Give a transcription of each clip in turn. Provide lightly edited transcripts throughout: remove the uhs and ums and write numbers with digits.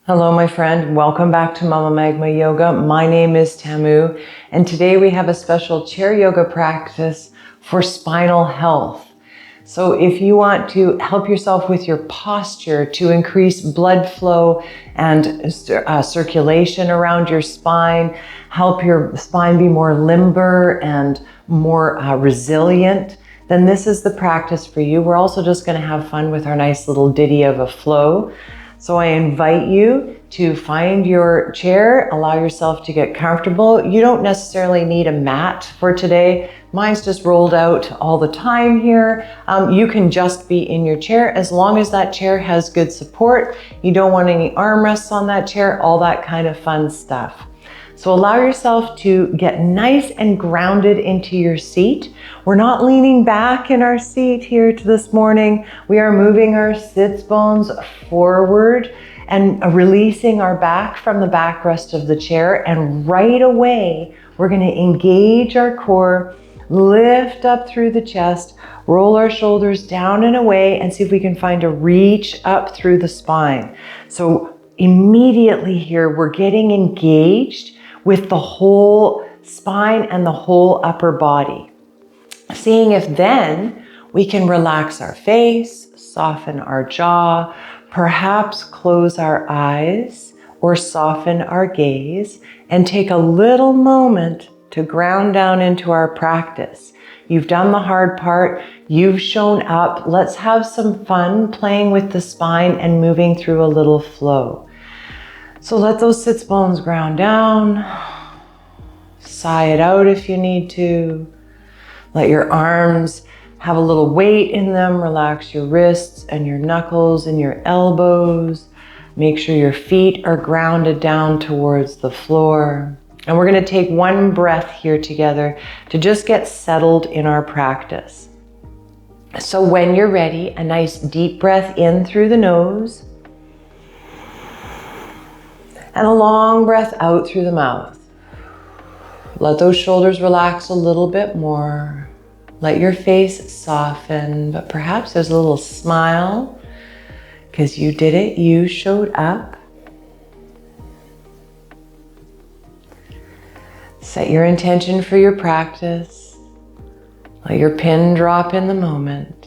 Hello, my friend. Welcome back to Mama Magma Yoga. My name is Tamu, and today we have a special chair yoga practice for spinal health. So if you want to help yourself with your posture to increase blood flow and circulation around your spine, help your spine be more limber and more resilient, then this is the practice for you. We're also just going to have fun with our nice little ditty of a flow. So I invite you to find your chair, allow yourself to get comfortable. You don't necessarily need a mat for today. Mine's just rolled out all the time here. You can just be in your chair as long as that chair has good support. You don't want any armrests on that chair, all that kind of fun stuff. So allow yourself to get nice and grounded into your seat. We're not leaning back in our seat here this morning. We are moving our sits bones forward and releasing our back from the backrest of the chair. And right away, we're going to engage our core, lift up through the chest, roll our shoulders down and away, and see if we can find a reach up through the spine. So immediately here, we're getting engaged with the whole spine and the whole upper body. Seeing if then we can relax our face, soften our jaw, perhaps close our eyes or soften our gaze and take a little moment to ground down into our practice. You've done the hard part, you've shown up. Let's have some fun playing with the spine and moving through a little flow. So let those sits bones ground down. Sigh it out if you need to. Let your arms have a little weight in them. Relax your wrists and your knuckles and your elbows. Make sure your feet are grounded down towards the floor. And we're going to take one breath here together to just get settled in our practice. So when you're ready, a nice deep breath in through the nose. And a long breath out through the mouth. Let those shoulders relax a little bit more. Let your face soften, but perhaps there's a little smile because you did it, you showed up. Set your intention for your practice. Let your pin drop in the moment.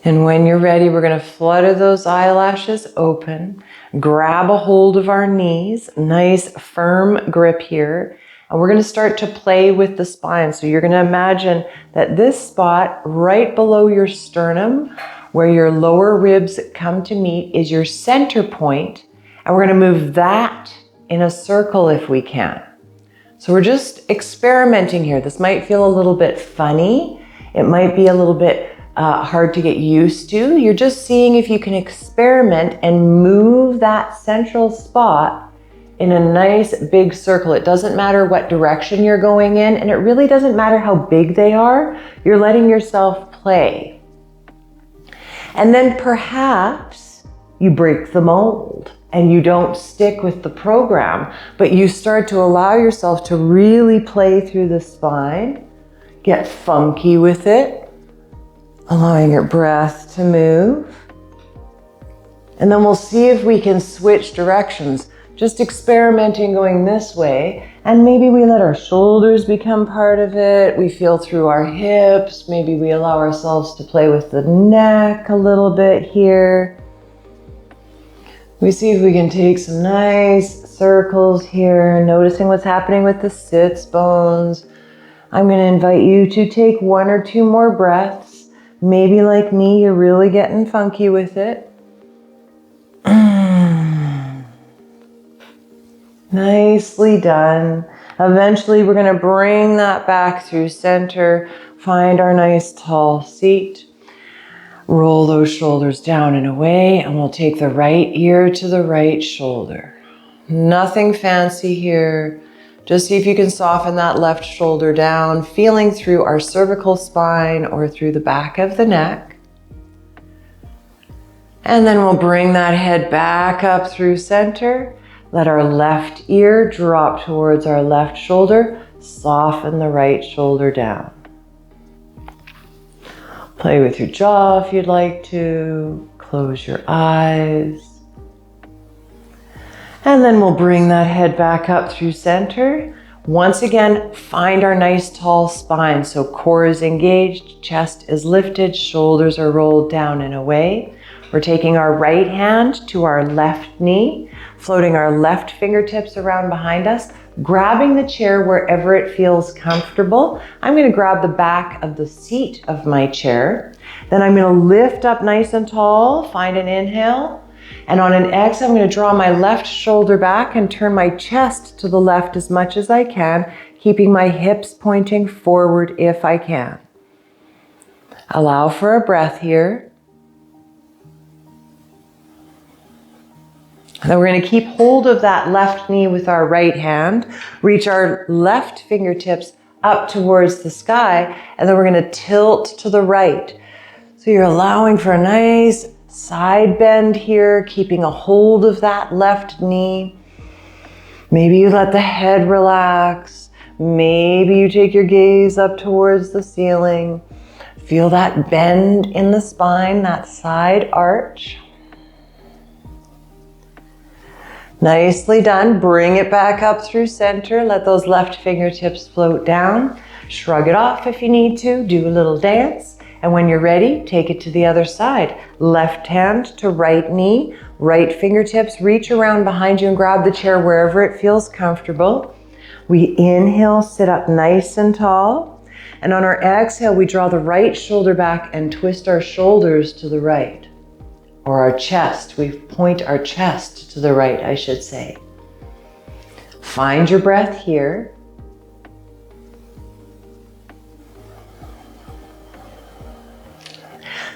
And when you're ready, we're going to flutter those eyelashes open, grab a hold of our knees, nice firm grip here, and we're going to start to play with the spine. So you're going to imagine that this spot right below your sternum, where your lower ribs come to meet, is your center point, and we're going to move that in a circle if we can. So we're just experimenting here. This might feel a little bit funny. It might be a little bit hard to get used to. You're just seeing if you can experiment and move that central spot in a nice big circle. It doesn't matter what direction you're going in, and it really doesn't matter how big they are. You're letting yourself play. And then perhaps you break the mold and you don't stick with the program, but you start to allow yourself to really play through the spine, get funky with it, allowing your breath to move. And then we'll see if we can switch directions, just experimenting going this way. And maybe we let our shoulders become part of it. We feel through our hips. Maybe we allow ourselves to play with the neck a little bit here. We see if we can take some nice circles here, noticing what's happening with the sits bones. I'm going to invite you to take one or two more breaths. Maybe like me, you're really getting funky with it. Nicely done. Eventually, we're going to bring that back through center, find our nice tall seat, roll those shoulders down and away, and we'll take the right ear to the right shoulder. Nothing fancy here. Just see if you can soften that left shoulder down, feeling through our cervical spine or through the back of the neck. And then we'll bring that head back up through center. Let our left ear drop towards our left shoulder. Soften the right shoulder down. Play with your jaw if you'd like to. Close your eyes. And then we'll bring that head back up through center. Once again, find our nice tall spine. So core is engaged, chest is lifted, shoulders are rolled down and away. We're taking our right hand to our left knee, floating our left fingertips around behind us, grabbing the chair wherever it feels comfortable. I'm going to grab the back of the seat of my chair. Then I'm going to lift up nice and tall, find an inhale. And on an exhale, I'm going to draw my left shoulder back and turn my chest to the left as much as I can, keeping my hips pointing forward if I can. Allow for a breath here. And then we're going to keep hold of that left knee with our right hand, reach our left fingertips up towards the sky, and then we're going to tilt to the right. So you're allowing for a nice side bend here, keeping a hold of that left knee. Maybe you let the head relax. Maybe you take your gaze up towards the ceiling. Feel that bend in the spine, that side arch. Nicely done. Bring it back up through center. Let those left fingertips float down. Shrug it off if you need to. Do a little dance. And when you're ready, take it to the other side. Left hand to right knee, right fingertips reach around behind you and grab the chair wherever it feels comfortable. We inhale, sit up nice and tall. And on our exhale, we draw the right shoulder back and twist our shoulders to the right. Or our chest, we point our chest to the right, I should say. Find your breath here.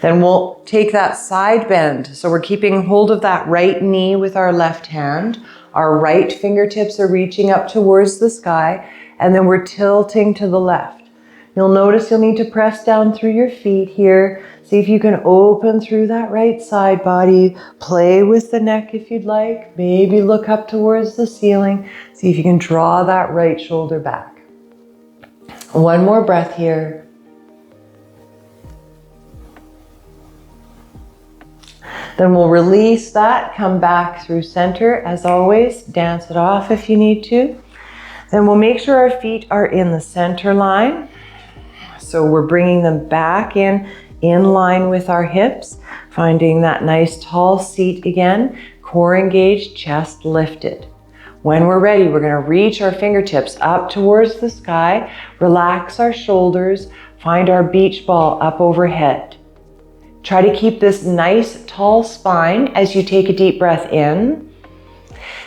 Then we'll take that side bend. So we're keeping hold of that right knee with our left hand. Our right fingertips are reaching up towards the sky, and then we're tilting to the left. You'll notice you'll need to press down through your feet here. See if you can open through that right side body. Play with the neck if you'd like. Maybe look up towards the ceiling. See if you can draw that right shoulder back. One more breath here. Then we'll release that, come back through center. As always, dance it off if you need to. Then we'll make sure our feet are in the center line. So we're bringing them back in line with our hips, finding that nice tall seat again, core engaged, chest lifted. When we're ready, we're going to reach our fingertips up towards the sky, relax our shoulders, find our beach ball up overhead. Try to keep this nice tall spine as you take a deep breath in.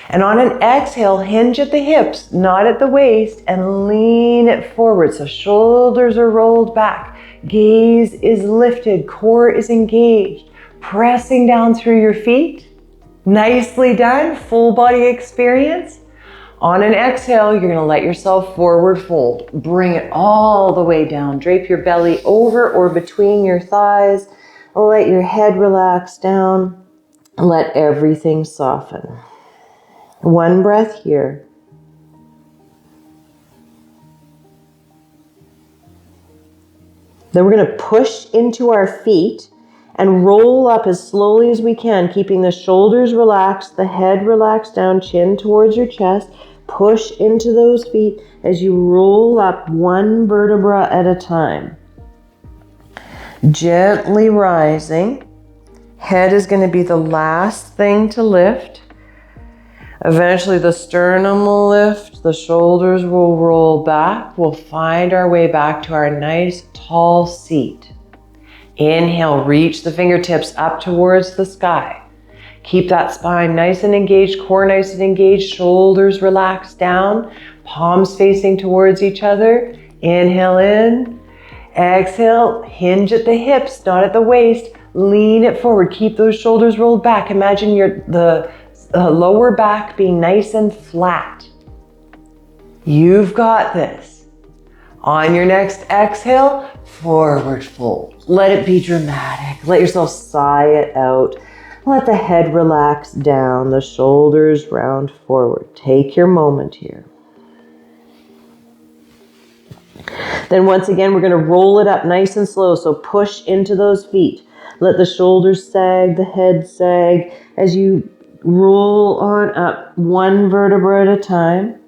And on an exhale, hinge at the hips, not at the waist, and lean it forward. So shoulders are rolled back, gaze is lifted, core is engaged, pressing down through your feet. Nicely done, full body experience. On an exhale, you're gonna let yourself forward fold. Bring it all the way down. Drape your belly over or between your thighs. Let your head relax down. Let everything soften. One breath here. Then we're going to push into our feet and roll up as slowly as we can, keeping the shoulders relaxed, the head relaxed down, chin towards your chest. Push into those feet as you roll up one vertebra at a time. Gently rising. Head is going to be the last thing to lift. Eventually the sternum will lift, the shoulders will roll back. We'll find our way back to our nice tall seat. Inhale, reach the fingertips up towards the sky. Keep that spine nice and engaged, core nice and engaged, shoulders relaxed down, palms facing towards each other. Inhale in, exhale, hinge at the hips, not at the waist. Lean it forward, keep those shoulders rolled back. Imagine the lower back being nice and flat. You've got this. On your next exhale, forward fold. Let it be dramatic. Let yourself sigh it out. Let the head relax down, the shoulders round forward. Take your moment here. Then once again, we're going to roll it up nice and slow. So push into those feet. Let the shoulders sag, the head sag as you roll on up one vertebra at a time.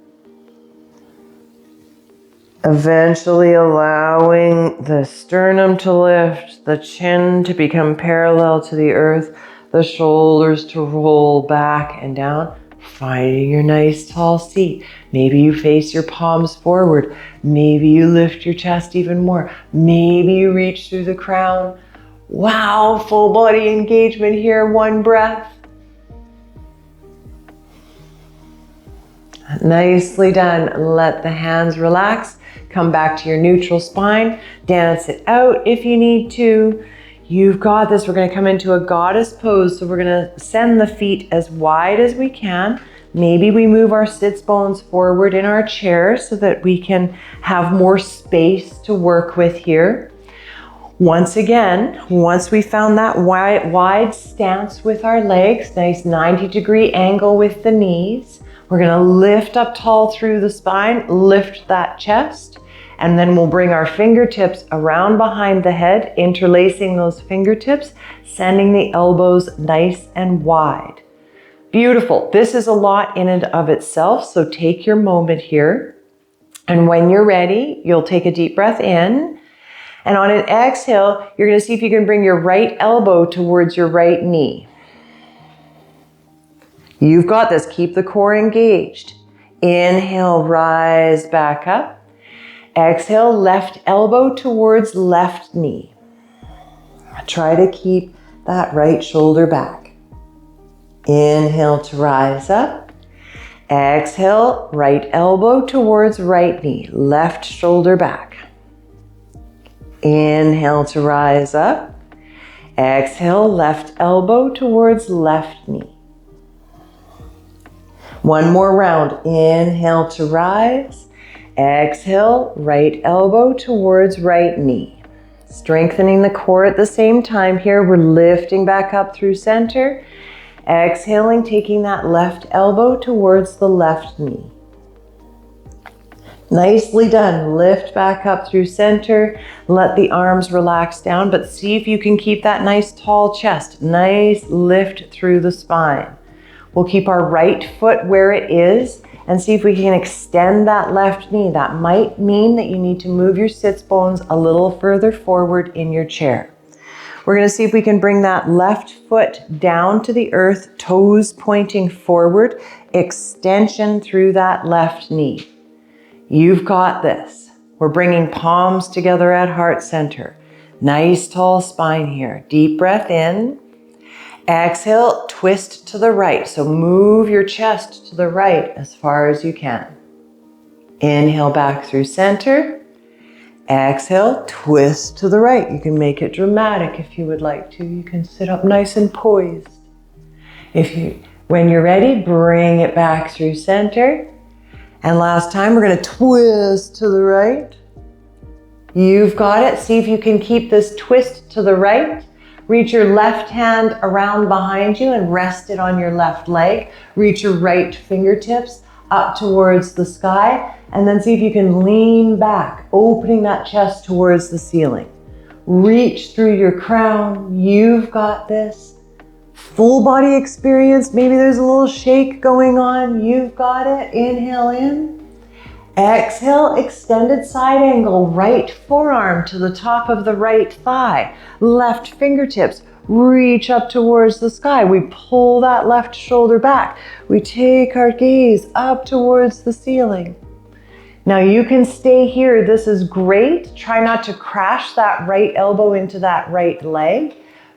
Eventually allowing the sternum to lift, the chin to become parallel to the earth, the shoulders to roll back and down, finding your nice tall seat. Maybe you face your palms forward. Maybe you lift your chest even more. Maybe you reach through the crown. Wow, full body engagement here, one breath. Nicely done. Let the hands relax. Come back to your neutral spine. Dance it out if you need to. You've got this. We're going to come into a goddess pose. So we're going to send the feet as wide as we can. Maybe we move our sits bones forward in our chair so that we can have more space to work with here. Once again, once we found that wide stance with our legs, nice 90-degree angle with the knees, we're going to lift up tall through the spine, lift that chest, and then we'll bring our fingertips around behind the head, interlacing those fingertips, sending the elbows nice and wide. Beautiful. This is a lot in and of itself, so take your moment here. And when you're ready, you'll take a deep breath in. And on an exhale, you're going to see if you can bring your right elbow towards your right knee. You've got this. Keep the core engaged. Inhale, rise back up. Exhale, left elbow towards left knee. Try to keep that right shoulder back. Inhale to rise up. Exhale, right elbow towards right knee. Left shoulder back. Inhale to rise up. Exhale, left elbow towards left knee. One more round. Inhale to rise. Exhale, right elbow towards right knee. Strengthening the core at the same time here. We're lifting back up through center. Exhaling, taking that left elbow towards the left knee. Nicely done. Lift back up through center. Let the arms relax down, but see if you can keep that nice tall chest. Nice lift through the spine. We'll keep our right foot where it is and see if we can extend that left knee. That might mean that you need to move your sits bones a little further forward in your chair. We're going to see if we can bring that left foot down to the earth, toes pointing forward, extension through that left knee. You've got this. We're bringing palms together at heart center. Nice tall spine here. Deep breath in. Exhale, twist to the right. So move your chest to the right as far as you can. Inhale back through center. Exhale, twist to the right. You can make it dramatic if you would like to. You can sit up nice and poised. When you're ready, bring it back through center. And last time, we're going to twist to the right. You've got it. See if you can keep this twist to the right. Reach your left hand around behind you and rest it on your left leg. Reach your right fingertips up towards the sky. And then see if you can lean back, opening that chest towards the ceiling. Reach through your crown. You've got this. Full body experience. Maybe there's a little shake going on. You've got it. Inhale in. Exhale, extended side angle. Right forearm to the top of the right thigh. Left fingertips reach up towards the sky. We pull that left shoulder back. We take our gaze up towards the ceiling. Now you can stay here. This is great. Try not to crash that right elbow into that right leg,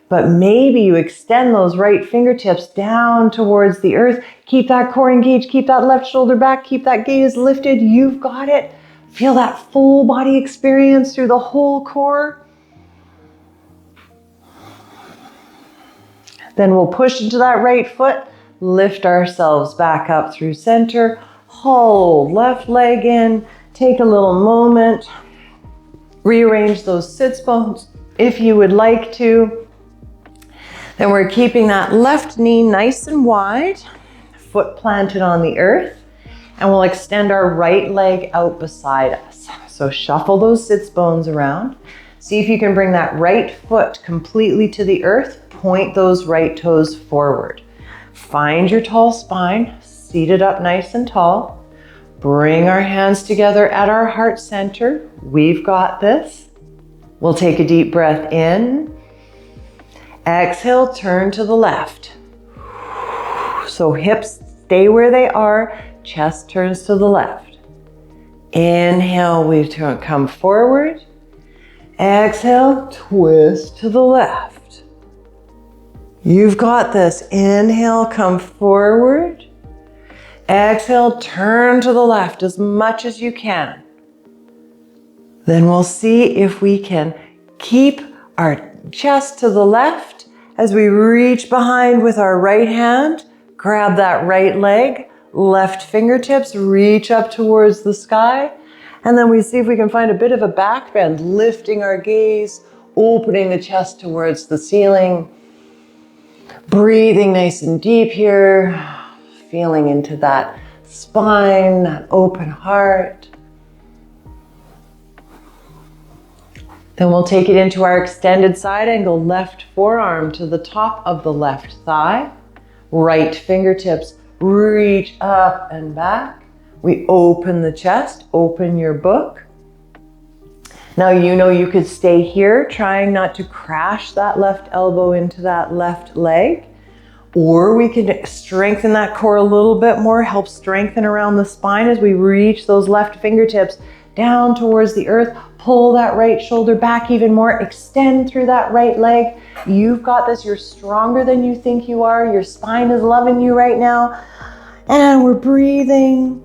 but maybe you extend those right fingertips down towards the earth. Keep that core engaged. Keep that left shoulder back. Keep that gaze lifted. You've got it. Feel that full body experience through the whole core. Then we'll push into that right foot. Lift ourselves back up through center. Hold left leg in, take a little moment, rearrange those sits bones if you would like to. Then we're keeping that left knee nice and wide, foot planted on the earth, and we'll extend our right leg out beside us. So shuffle those sits bones around. See if you can bring that right foot completely to the earth. Point those right toes forward. Find your tall spine, seated up nice and tall. Bring our hands together at our heart center. We've got this. We'll take a deep breath in. Exhale, turn to the left. So hips stay where they are, chest turns to the left. Inhale, we come forward. Exhale, twist to the left. You've got this. Inhale, come forward. Exhale, turn to the left as much as you can. Then we'll see if we can keep our chest to the left as we reach behind with our right hand. Grab that right leg, left fingertips, reach up towards the sky. And then we see if we can find a bit of a back bend, lifting our gaze, opening the chest towards the ceiling. Breathing nice and deep here, feeling into that spine, that open heart. Then we'll take it into our extended side angle, left forearm to the top of the left thigh. Right fingertips reach up and back. We open the chest, open your book. Now you know you could stay here, trying not to crash that left elbow into that left leg. Or we can strengthen that core a little bit more, help strengthen around the spine as we reach those left fingertips down towards the earth. Pull that right shoulder back even more, extend through that right leg. You've got this, you're stronger than you think you are. Your spine is loving you right now. And we're breathing.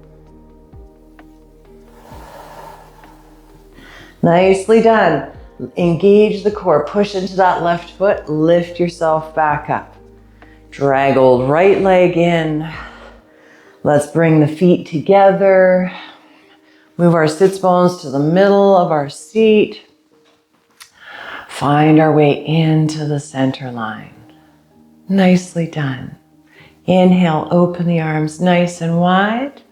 Nicely done. Engage the core, push into that left foot, lift yourself back up. Drag old right leg in. Let's bring the feet together. Move our sits bones to the middle of our seat. Find our way into the center line. Nicely done. Inhale, open the arms nice and wide.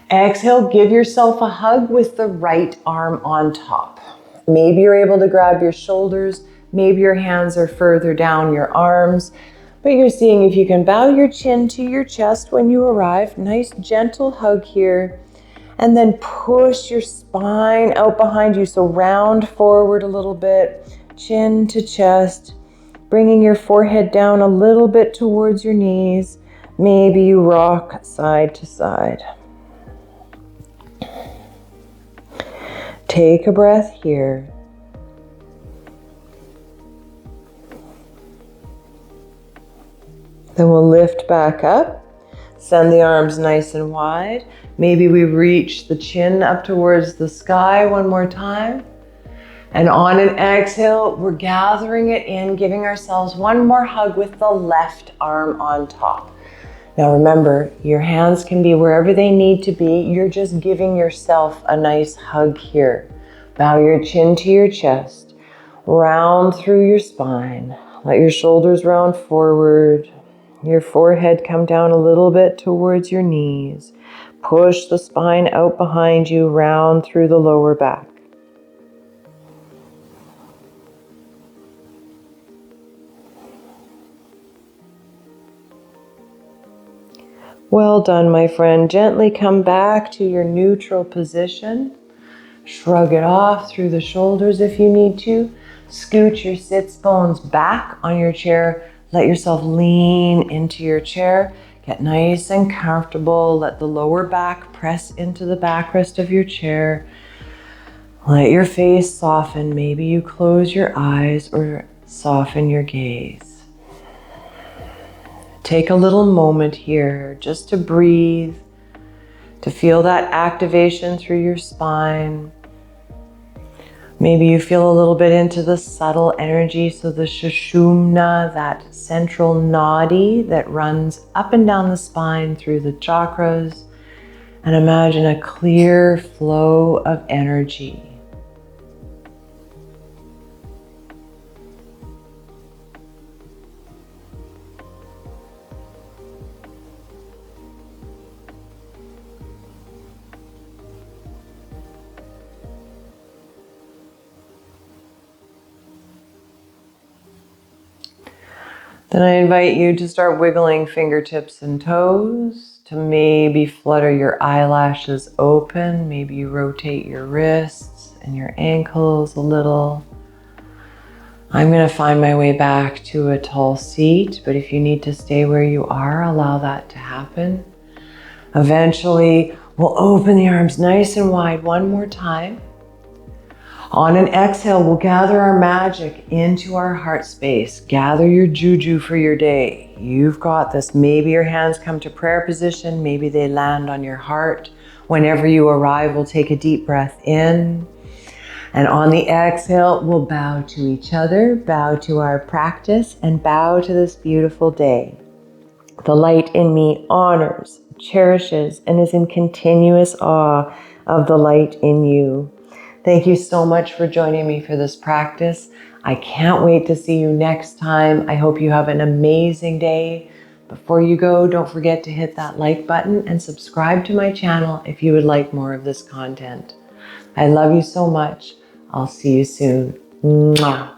Exhale, give yourself a hug with the right arm on top. Maybe you're able to grab your shoulders. Maybe your hands are further down your arms. But you're seeing if you can bow your chin to your chest when you arrive. Nice gentle hug here. And then push your spine out behind you. So round forward a little bit, chin to chest, bringing your forehead down a little bit towards your knees. Maybe you rock side to side. Take a breath here. Then we'll lift back up. Send the arms nice and wide. Maybe we reach the chin up towards the sky one more time. And on an exhale, we're gathering it in, giving ourselves one more hug with the left arm on top. Now remember, your hands can be wherever they need to be. You're just giving yourself a nice hug here. Bow your chin to your chest. Round through your spine. Let your shoulders round forward. Your forehead come down a little bit towards your knees. Push the spine out behind you, round through the lower back. Well done, my friend. Gently come back to your neutral position. Shrug it off through the shoulders if you need to. Scoot your sits bones back on your chair. Let yourself lean into your chair. Get nice and comfortable. Let the lower back press into the backrest of your chair. Let your face soften. Maybe you close your eyes or soften your gaze. Take a little moment here just to breathe, to feel that activation through your spine. Maybe you feel a little bit into the subtle energy, so the Sushumna, that central nadi that runs up and down the spine through the chakras, and imagine a clear flow of energy. And I invite you to start wiggling fingertips and toes, to maybe flutter your eyelashes open. Maybe you rotate your wrists and your ankles a little. I'm going to find my way back to a tall seat, but if you need to stay where you are, allow that to happen. Eventually, we'll open the arms nice and wide one more time. On an exhale, we'll gather our magic into our heart space. Gather your juju for your day. You've got this. Maybe your hands come to prayer position. Maybe they land on your heart. Whenever you arrive, we'll take a deep breath in. And on the exhale, we'll bow to each other, bow to our practice, and bow to this beautiful day. The light in me honors, cherishes, and is in continuous awe of the light in you. Thank you so much for joining me for this practice. I can't wait to see you next time. I hope you have an amazing day. Before you go, don't forget to hit that like button and subscribe to my channel if you would like more of this content. I love you so much. I'll see you soon. Mwah.